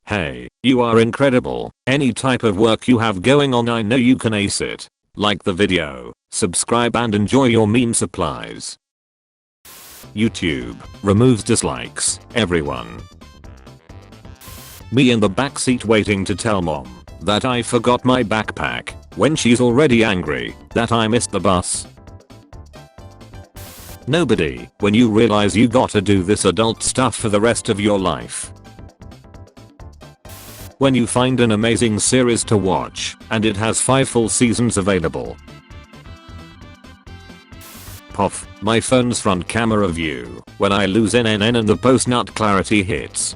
Hey, you are incredible. Any type of work you have going on, I know you can ace it. Like the video, subscribe and enjoy your meme supplies. YouTube removes dislikes, everyone. Me in the backseat waiting to tell mom that I forgot my backpack when she's already angry that I missed the bus. Nobody when you realize you gotta do this adult stuff for the rest of your life. When you find an amazing series to watch and it has 5 full seasons available. Pof, my phone's front camera view when I lose NNN and the post-nut clarity hits.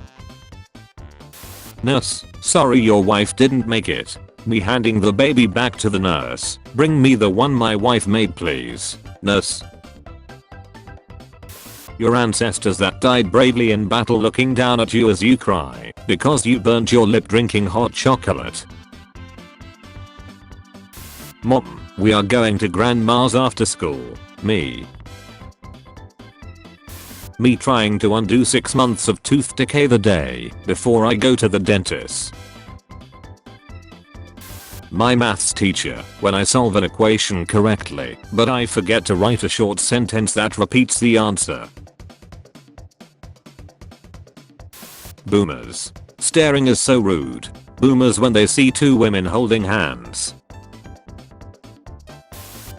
Nurse, sorry your wife didn't make it. Me handing the baby back to the nurse. Bring me the one my wife made please. Nurse. Your ancestors that died bravely in battle looking down at you as you cry because you burnt your lip drinking hot chocolate. Mom, we are going to grandma's after school. Me trying to undo 6 months of tooth decay the day before I go to the dentist. My maths teacher when I solve an equation correctly but I forget to write a short sentence that repeats the answer. Boomers. Staring is so rude. Boomers when they see 2 women holding hands.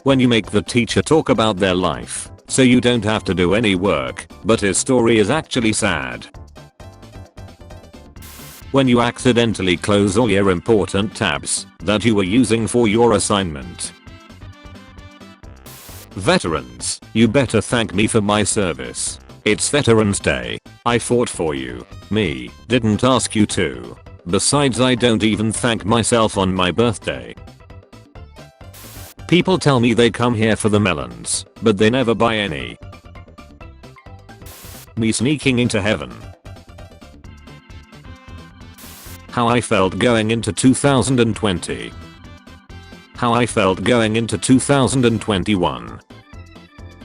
When you make the teacher talk about their life so you don't have to do any work but his story is actually sad. When you accidentally close all your important tabs that you were using for your assignment. Veterans, you better thank me for my service. It's Veterans Day. I fought for you. Me didn't ask you to. Besides, I don't even thank myself on my birthday. People tell me they come here for the melons, but they never buy any. Me sneaking into heaven. How I felt going into 2020. How I felt going into 2021.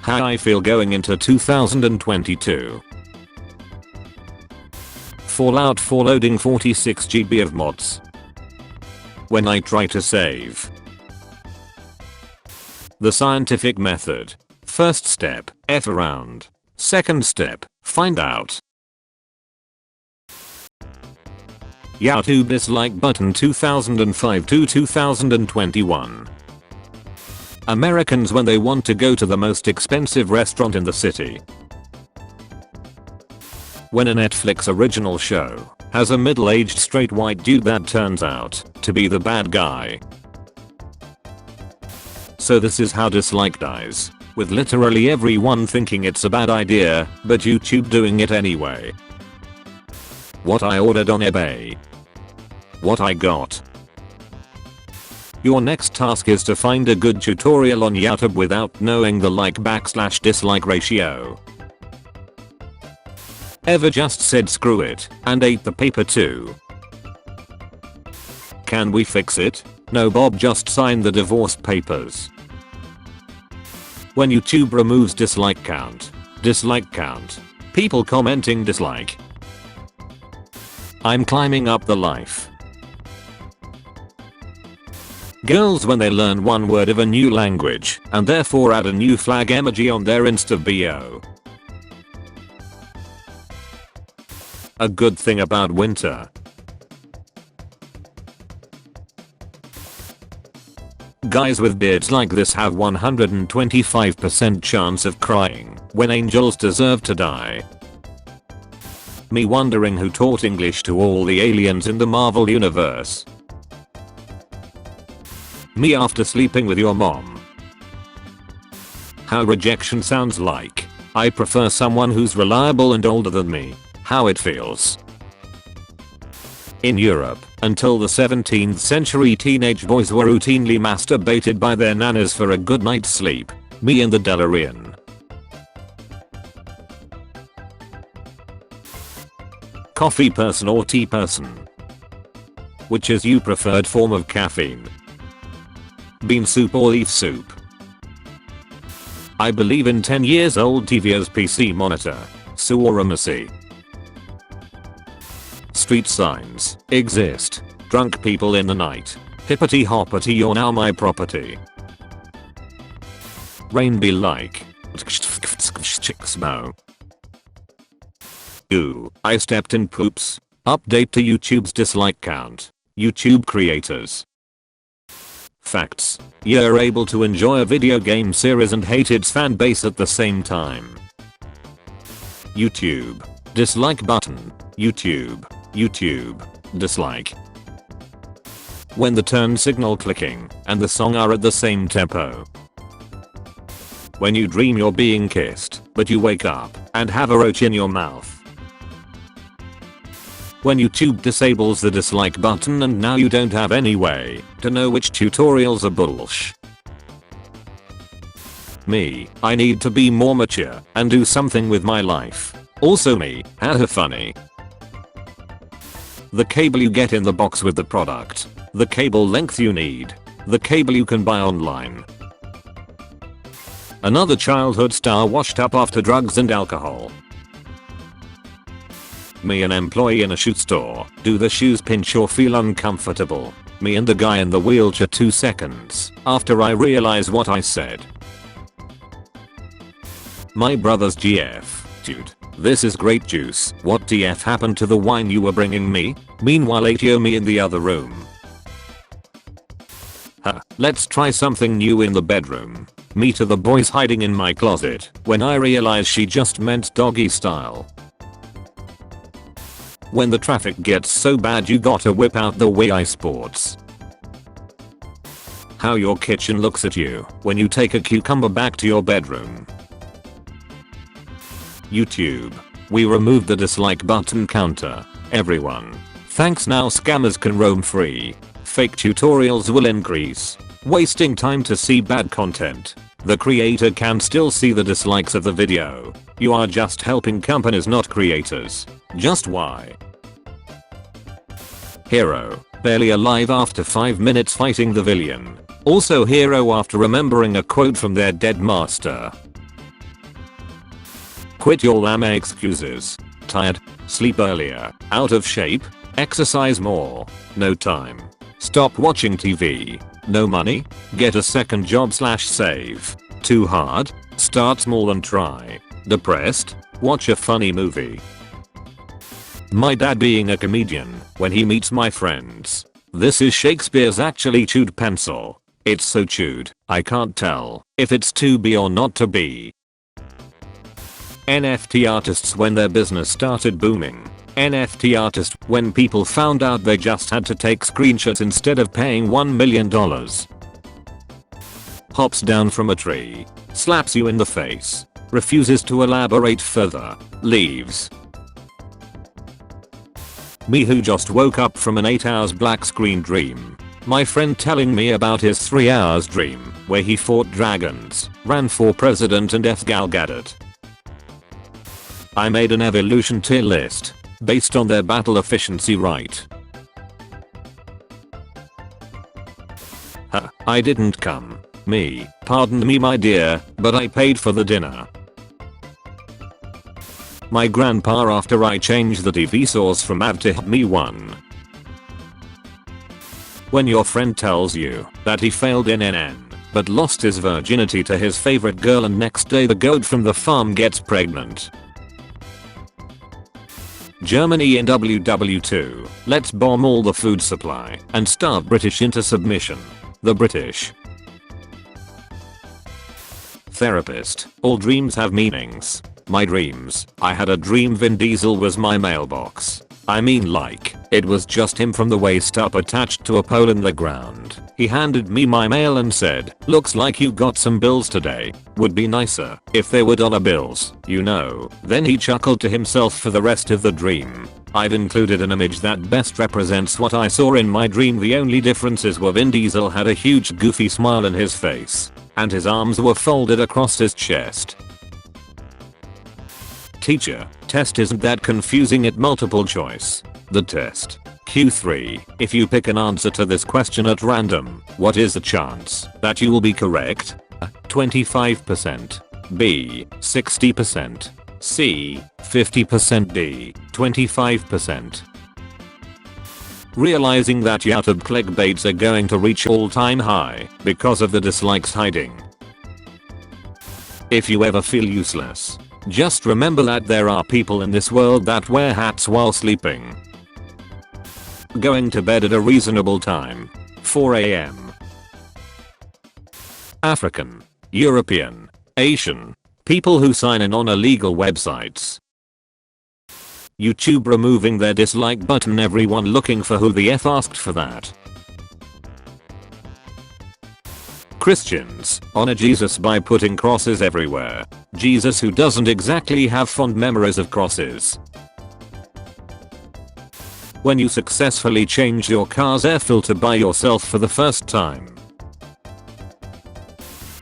How I feel going into 2022. Fallout 4 loading 46 GB of mods. When I try to save. The scientific method. First step, F around. Second step, find out. YouTube dislike button 2005 to 2021. Americans when they want to go to the most expensive restaurant in the city. When a Netflix original show has a middle-aged straight white dude that turns out to be the bad guy. So this is how dislike dies, with literally everyone thinking it's a bad idea, but YouTube doing it anyway. What I ordered on eBay. What I got. Your next task is to find a good tutorial on YouTube without knowing the like/dislike ratio. Ever just said screw it and ate the paper too? Can we fix it? No, Bob just signed the divorce papers. When YouTube removes dislike count. People commenting dislike. I'm climbing up the life. Girls when they learn one word of a new language and therefore add a new flag emoji on their Insta bio. A good thing about winter. Guys with beards like this have 125% chance of crying when angels deserve to die. Me wondering who taught English to all the aliens in the Marvel universe. Me after sleeping with your mom. How rejection sounds like. I prefer someone who's reliable and older than me. How it feels. In Europe, until the 17th century, teenage boys were routinely masturbated by their nanas for a good night's sleep. Me in the DeLorean. Coffee person or tea person? Which is your preferred form of caffeine? Bean soup or leaf soup? I believe in 10 years old TV's PC monitor. Supremacy. street signs exist. Drunk people in the night. Hippity hoppity, you're now my property. Rain be like. Ooh, I stepped in poops. Update to YouTube's dislike count. YouTube creators. Facts. You're able to enjoy a video game series and hate its fan base at the same time. YouTube. Dislike button. YouTube. Dislike. When the turn signal clicking and the song are at the same tempo. When you dream you're being kissed, but you wake up and have a roach in your mouth. When YouTube disables the dislike button and now you don't have any way to know which tutorials are bullsh. Me, I need to be more mature and do something with my life. Also me, haha funny. The cable you get in the box with the product. The cable length you need. The cable you can buy online. Another childhood star washed up after drugs and alcohol. Me, an employee in a shoe store. Do the shoes pinch or feel uncomfortable? Me and the guy in the wheelchair 2 seconds after I realize what I said. My brother's GF. Dude, this is grape juice. What TF happened to the wine you were bringing me? Meanwhile me in the other room. Huh, let's try something new in the bedroom. Me to the boys hiding in my closet when I realize she just meant doggy style. When the traffic gets so bad you gotta whip out the Wii Sports. How your kitchen looks at you when you take a cucumber back to your bedroom. YouTube. We removed the dislike button counter. Everyone. Thanks, now scammers can roam free. Fake tutorials will increase. Wasting time to see bad content. The creator can still see the dislikes of the video. You are just helping companies, not creators. Just why? Hero. Barely alive after 5 minutes fighting the villain. Also hero after remembering a quote from their dead master. Quit your lame excuses. Tired. Sleep earlier. Out of shape. Exercise more. No time. Stop watching TV. No money? Get a second job / save. Too hard? Start small and try. Depressed? Watch a funny movie. My dad being a comedian when he meets my friends. This is Shakespeare's actually chewed pencil. It's so chewed, I can't tell if it's to be or not to be. NFT artists when their business started booming. NFT artist when people found out they just had to take screenshots instead of paying $1 million. Hops down from a tree. Slaps you in the face. Refuses to elaborate further. Leaves. Me who just woke up from an 8 hours black screen dream. My friend telling me about his 3 hours dream where he fought dragons, ran for president and F Gal Gadot. I made an evolution tier list based on their battle efficiency right. Huh, I didn't come. Me, pardon me my dear, but I paid for the dinner. My grandpa after I changed the TV source from AV to Me1. When your friend tells you that he failed in NN but lost his virginity to his favorite girl and next day the goat from the farm gets pregnant. Germany in WW2. Let's bomb all the food supply and starve British into submission. The British. Therapist. All dreams have meanings. My dreams. I had a dream Vin Diesel was my mailbox. I mean like, it was just him from the waist up attached to a pole in the ground. He handed me my mail and said, looks like you got some bills today. Would be nicer if they were dollar bills, you know. Then he chuckled to himself for the rest of the dream. I've included an image that best represents what I saw in my dream. The only differences were Vin Diesel had a huge goofy smile in his face, and his arms were folded across his chest. Teacher, test isn't that confusing, it multiple choice. The test. Q3. If you pick an answer to this question at random, what is the chance that you will be correct? 25%. B. 60%. C. 50%. D. 25%. realizing that YouTube clickbaits are going to reach all-time high because of the dislikes hiding. If you ever feel useless, just remember that there are people in this world that wear hats while sleeping. Going to bed at a reasonable time. 4 AM. African, European, Asian, people who sign in on illegal websites. YouTube removing their dislike button, everyone looking for who the F asked for that. Christians honor Jesus by putting crosses everywhere. Jesus who doesn't exactly have fond memories of crosses. When you successfully change your car's air filter by yourself for the first time.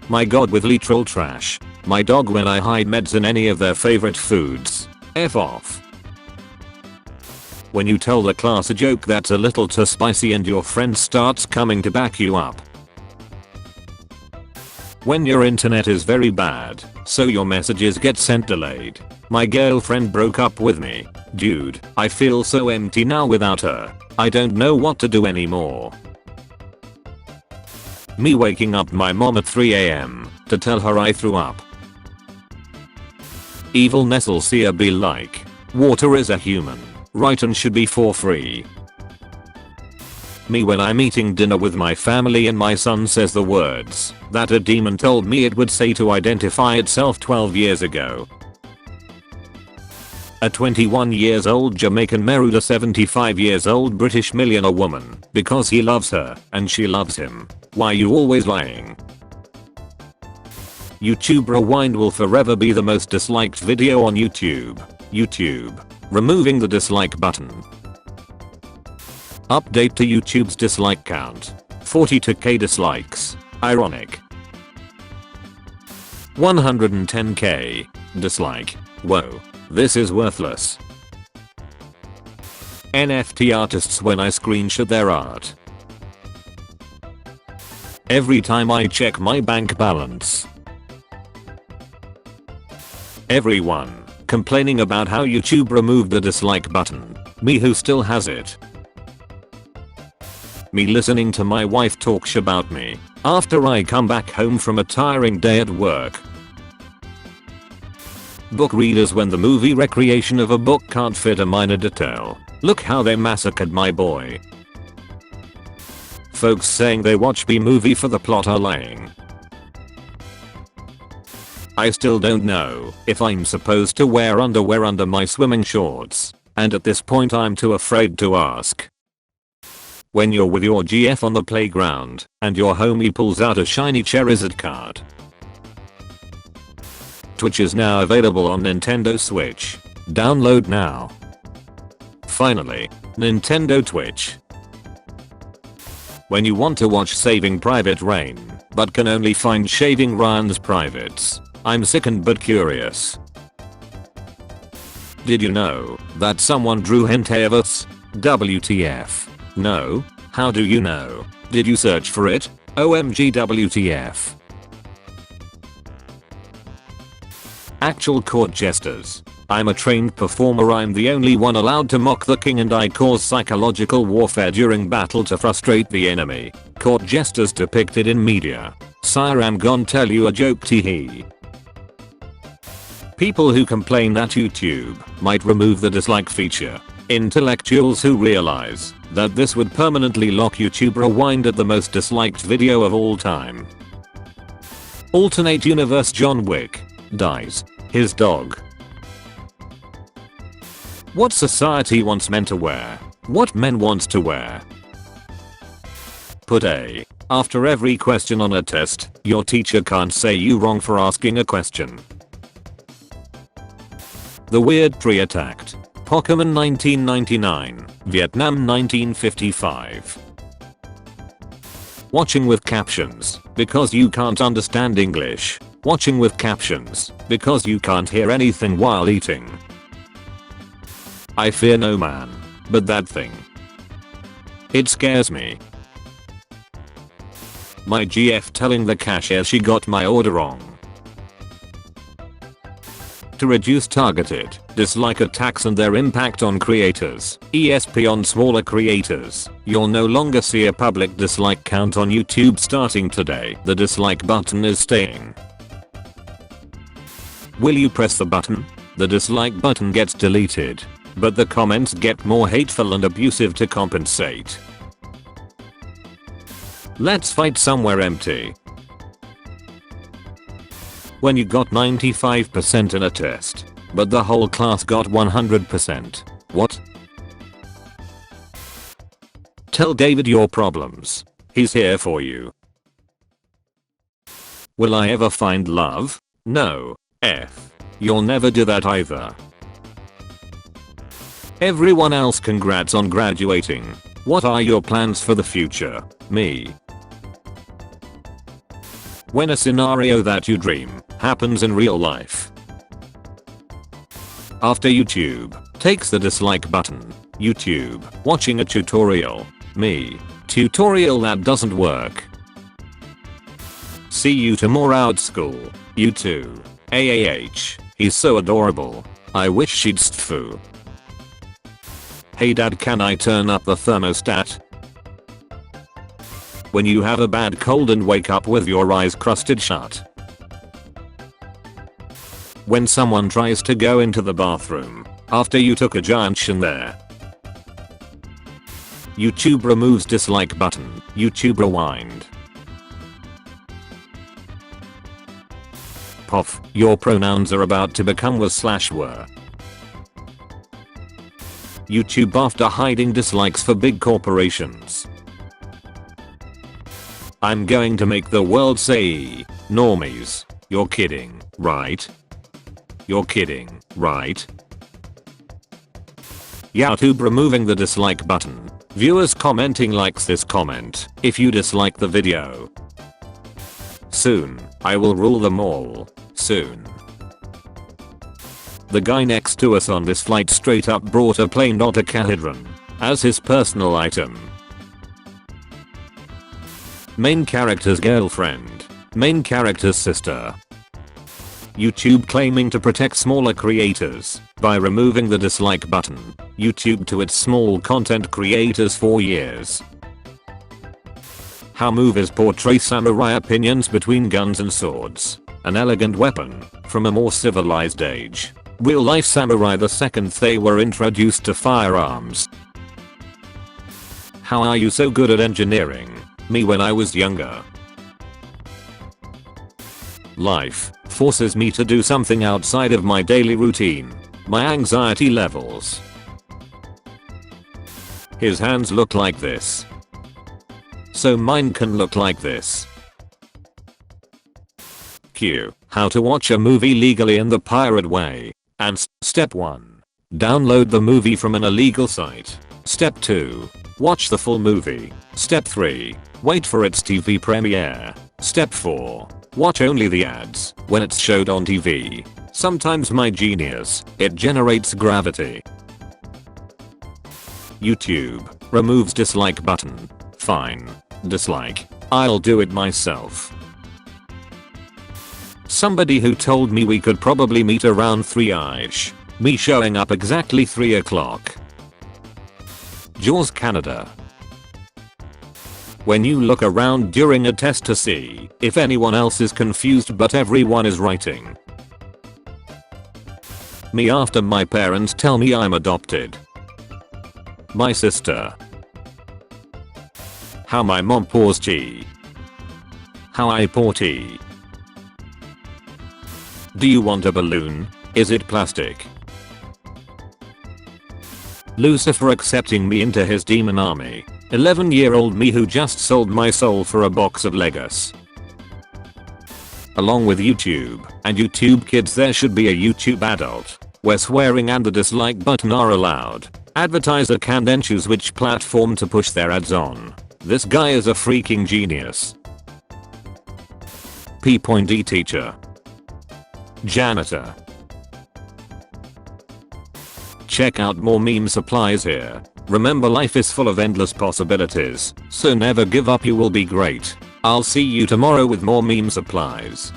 My god with literal trash. My dog when I hide meds in any of their favorite foods. F off. When you tell the class a joke that's a little too spicy and your friend starts coming to back you up. When your internet is very bad, so your messages get sent delayed. My girlfriend broke up with me. Dude, I feel so empty now without her. I don't know what to do anymore. Me waking up my mom at 3 AM to tell her I threw up. Evil Nestle Seer be like, water is a human right and should be for free. Me when I'm eating dinner with my family and my son says the words that a demon told me it would say to identify itself 12 years ago. A 21 years old Jamaican married a 75 years old British millionaire woman because he loves her and she loves him. Why you always lying? YouTube Rewind will forever be the most disliked video on YouTube. YouTube removing the dislike button. Update to YouTube's dislike count. 42k dislikes. Ironic. 110k dislike. Whoa. This is worthless. NFT artists when I screenshot their art. Every time I check my bank balance. Everyone complaining about how YouTube removed the dislike button. Me who still has it. Me listening to my wife talk sh about me after I come back home from a tiring day at work. Book readers when the movie recreation of a book can't fit a minor detail. Look how they massacred my boy. Folks saying they watch B-movie for the plot are lying. I still don't know if I'm supposed to wear underwear under my swimming shorts, and at this point I'm too afraid to ask. When you're with your GF on the playground and your homie pulls out a shiny Charizard card. Twitch is now available on Nintendo Switch. Download now. Finally, Nintendo Twitch. When you want to watch Saving Private Ryan, but can only find Shaving Ryan's Privates. I'm sickened but curious. Did you know that someone drew hentai of us? WTF. No? How do you know? Did you search for it? OMG WTF. Actual court jesters. I'm a trained performer, I'm the only one allowed to mock the king and I cause psychological warfare during battle to frustrate the enemy. Court jesters depicted in media. Sire, I'm gon' tell you a joke, teehee. People who complain that YouTube might remove the dislike feature. Intellectuals who realize that this would permanently lock YouTube Rewind at the most disliked video of all time. Alternate universe John Wick dies. His dog. What society wants men to wear. What men wants to wear. Put A. After every question on a test, your teacher can't say you wrong for asking a question. The weird tree attacked. Pokemon 1999, Vietnam 1955. Watching with captions, because you can't understand English. Watching with captions, because you can't hear anything while eating. I fear no man, but that thing. It scares me. My GF telling the cashier she got my order wrong. To reduce targeted Dislike attacks and their impact on creators, ESP on smaller creators. You'll no longer see a public dislike count on YouTube starting today. The dislike button is staying. Will you press the button? The dislike button gets deleted, but the comments get more hateful and abusive to compensate. Let's fight somewhere empty. When you got 95% in a test, but the whole class got 100%. What? Tell David your problems. He's here for you. Will I ever find love? No. You'll never do that either. Everyone else, congrats on graduating. What are your plans for the future? Me. When a scenario that you dream happens in real life. After YouTube takes the dislike button. YouTube watching a tutorial. Me. Tutorial that doesn't work. See you tomorrow at school. You too. AAH. He's so adorable. I wish she'd stfu. Hey dad, can I turn up the thermostat? When you have a bad cold and wake up with your eyes crusted shut. When someone tries to go into the bathroom after you took a giant shit there. YouTube removes dislike button. YouTube rewind. Pof, your pronouns are about to become was/were. YouTube after hiding dislikes for big corporations. I'm going to make the world say, normies, you're kidding, right? You're kidding, right? YouTube removing the dislike button. Viewers commenting likes this comment if you dislike the video. Soon, I will rule them all. Soon. The guy next to us on this flight straight up brought a plain dodecahedron as his personal item. Main character's girlfriend. Main character's sister. YouTube claiming to protect smaller creators by removing the dislike button. YouTube to its small content creators for years. How movies portray samurai opinions between guns and swords. An elegant weapon from a more civilized age. Real life samurai the second they were introduced to firearms. How are you so good at engineering? Me when I was younger. Life forces me to do something outside of my daily routine. My anxiety levels. His hands look like this. So mine can look like this. Q. How to watch a movie legally in the pirate way. And step 1. Download the movie from an illegal site. Step 2. Watch the full movie. Step 3. Wait for its TV premiere. Step 4. Watch only the ads when it's showed on TV. Sometimes my genius, it generates gravity. YouTube removes dislike button. Fine. Dislike. I'll do it myself. Somebody who told me we could probably meet around 3ish. Me showing up exactly 3 o'clock. Jaws Canada. When you look around during a test to see if anyone else is confused but everyone is writing. Me after my parents tell me I'm adopted. My sister. How my mom pours tea. How I pour tea. Do you want a balloon? Is it plastic? Lucifer accepting me into his demon army. 11-year-old me who just sold my soul for a box of Legos. Along with YouTube and YouTube Kids, there should be a YouTube Adult where swearing and the dislike button are allowed. Advertiser can then choose which platform to push their ads on. This guy is a freaking genius. P.D teacher. Janitor. Check out more meme supplies here. Remember, life is full of endless possibilities, so never give up, you will be great. I'll see you tomorrow with more meme supplies.